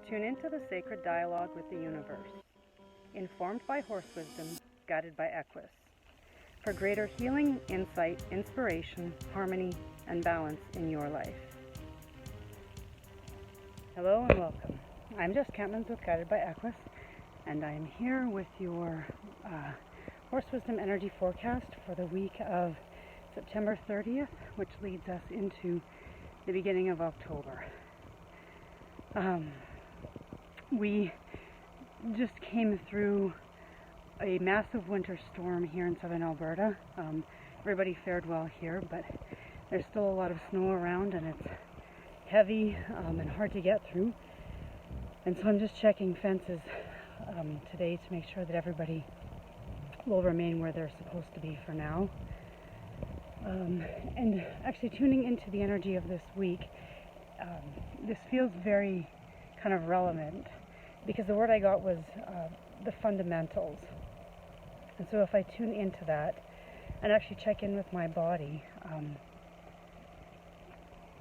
Tune into the sacred dialogue with the universe, informed by horse wisdom, guided by Equus, for greater healing, insight, inspiration, harmony, and balance in your life. Hello and welcome. I'm Jess Campmans with Guided by Equus, and I am here with your Horse Wisdom Energy Forecast for the week of September 30th, which leads us into the beginning of October. We just came through a massive winter storm here in southern Alberta. Everybody fared well here, but there's still a lot of snow around and it's heavy and hard to get through. And so I'm just checking fences today to make sure that everybody will remain where they're supposed to be for now. And actually tuning into the energy of this week, this feels very kind of relevant because the word I got was the fundamentals. And so if I tune into that and actually check in with my body,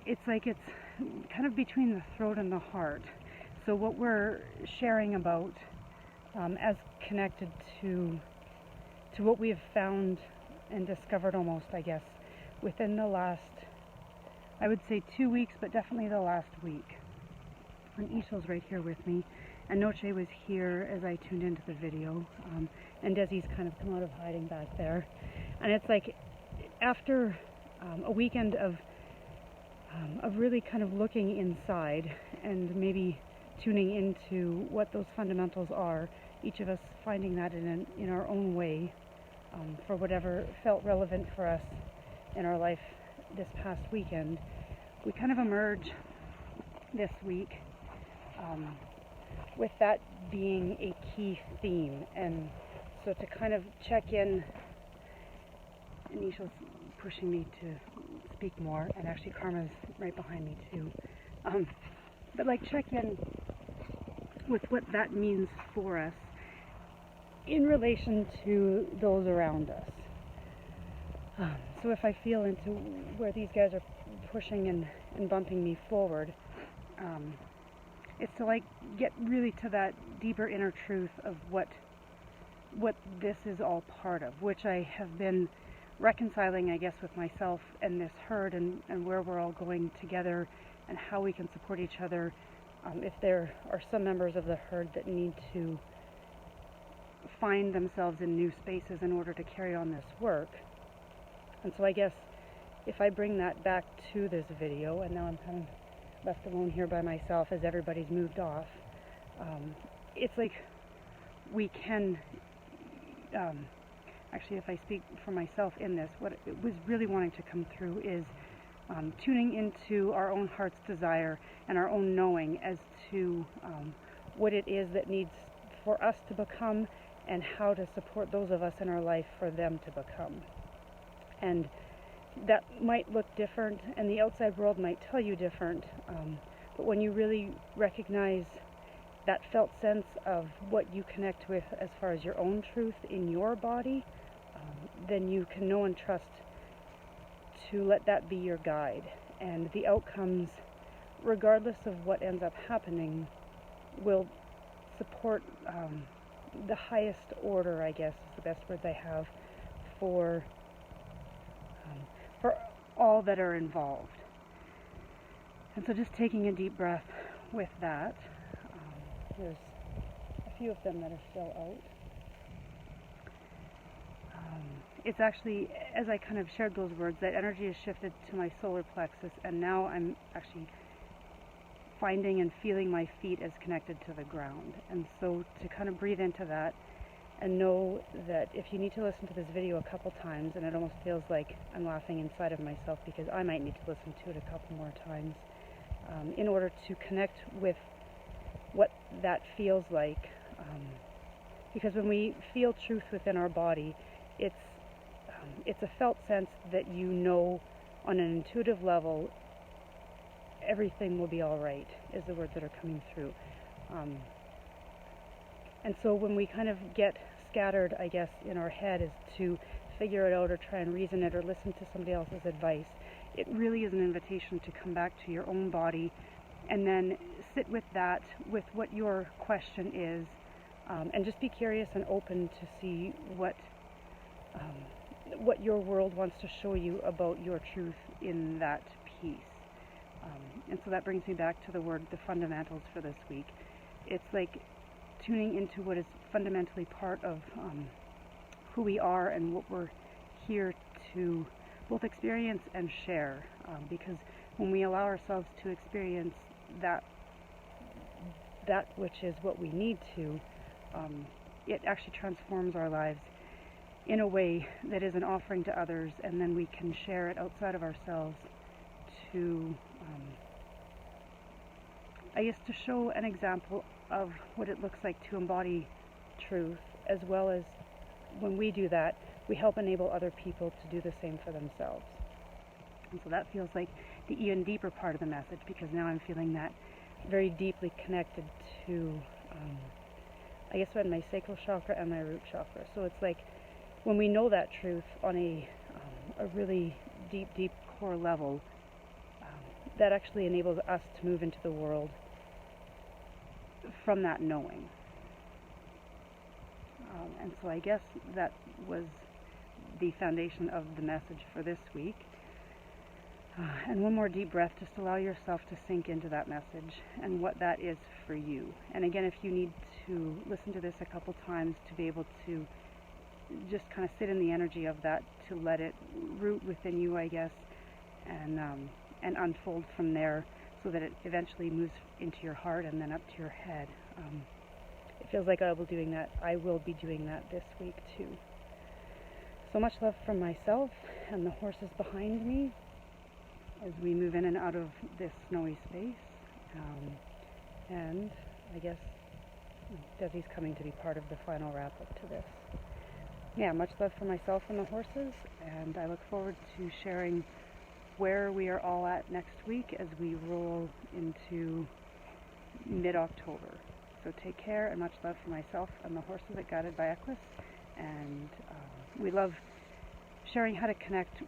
it's like it's kind of between the throat and the heart. So what we're sharing about as connected to what we have found and discovered almost, I guess, within the last, I would say 2 weeks, but definitely the last week. And Isha's right here with me, and Noche was here as I tuned into the video, and Desi's kind of come out of hiding back there. And it's like after a weekend of really kind of looking inside and maybe tuning into what those fundamentals are, each of us finding that in our own way, for whatever felt relevant for us in our life this past weekend, we kind of emerge this week with that being a key theme. And so to kind of check in, Anisha's pushing me to speak more, and actually Karma's right behind me too, but like check in with what that means for us in relation to those around us. So if I feel into where these guys are pushing and bumping me forward, it's to like get really to that deeper inner truth of what this is all part of, which I have been reconciling, I guess, with myself and this herd, and where we're all going together and how we can support each other. If there are some members of the herd that need to find themselves in new spaces in order to carry on this work. And so I guess if I bring that back to this video, and now I'm kind of left alone here by myself as everybody's moved off, it's like we can, actually if I speak for myself in this, what it was really wanting to come through is tuning into our own heart's desire and our own knowing as to what it is that needs for us to become and how to support those of us in our life for them to become. And that might look different, and the outside world might tell you different, but when you really recognize that felt sense of what you connect with as far as your own truth in your body, then you can know and trust to let that be your guide. And the outcomes, regardless of what ends up happening, will support the highest order, I guess is the best words I have, for all that are involved. And so just taking a deep breath with that. There's a few of them that are still out. It's actually, as I kind of shared those words, that energy has shifted to my solar plexus, and now I'm actually finding and feeling my feet as connected to the ground. And so to kind of breathe into that and know that if you need to listen to this video a couple times, and it almost feels like I'm laughing inside of myself because I might need to listen to it a couple more times in order to connect with what that feels like. Because when we feel truth within our body, it's a felt sense that you know on an intuitive level everything will be all right, is the words that are coming through. And so when we kind of get scattered, I guess, in our head as to figure it out or try and reason it or listen to somebody else's advice, it really is an invitation to come back to your own body and then sit with that, with what your question is, and just be curious and open to see what your world wants to show you about your truth in that piece. And so that brings me back to the fundamentals for this week. It's like tuning into what is fundamentally part of who we are and what we're here to both experience and share. Because when we allow ourselves to experience that which is what we need to, it actually transforms our lives in a way that is an offering to others, and then we can share it outside of ourselves to, I guess, to show an example of what it looks like to embody truth, as well as when we do that, we help enable other people to do the same for themselves. And so that feels like the even deeper part of the message, because now I'm feeling that very deeply connected to, I guess, my sacral chakra and my root chakra. So it's like when we know that truth on a really deep core level, that actually enables us to move into the world from that knowing. And so I guess that was the foundation of the message for this week. And one more deep breath, just allow yourself to sink into that message and what that is for you. And again, if you need to listen to this a couple times to be able to just kind of sit in the energy of that, to let it root within you, I guess, and unfold from there, so that it eventually moves into your heart and then up to your head. It feels like I will be doing that this week too. So much love from myself and the horses behind me as we move in and out of this snowy space. And I guess Desi's coming to be part of the final wrap-up to this. Yeah, much love for myself and the horses, and I look forward to sharing where we are all at next week as we roll into mid-October. So take care, and much love for myself and the horses at Guided by Equus. And we love sharing how to connect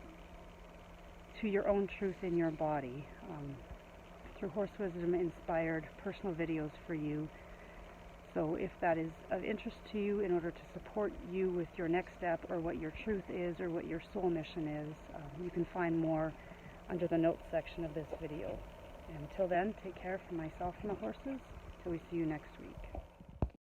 to your own truth in your body through Horse Wisdom inspired personal videos for you. So if that is of interest to you, in order to support you with your next step, or what your truth is, or what your soul mission is, you can find more under the notes section of this video. And until then, take care from myself and the horses, till we see you next week.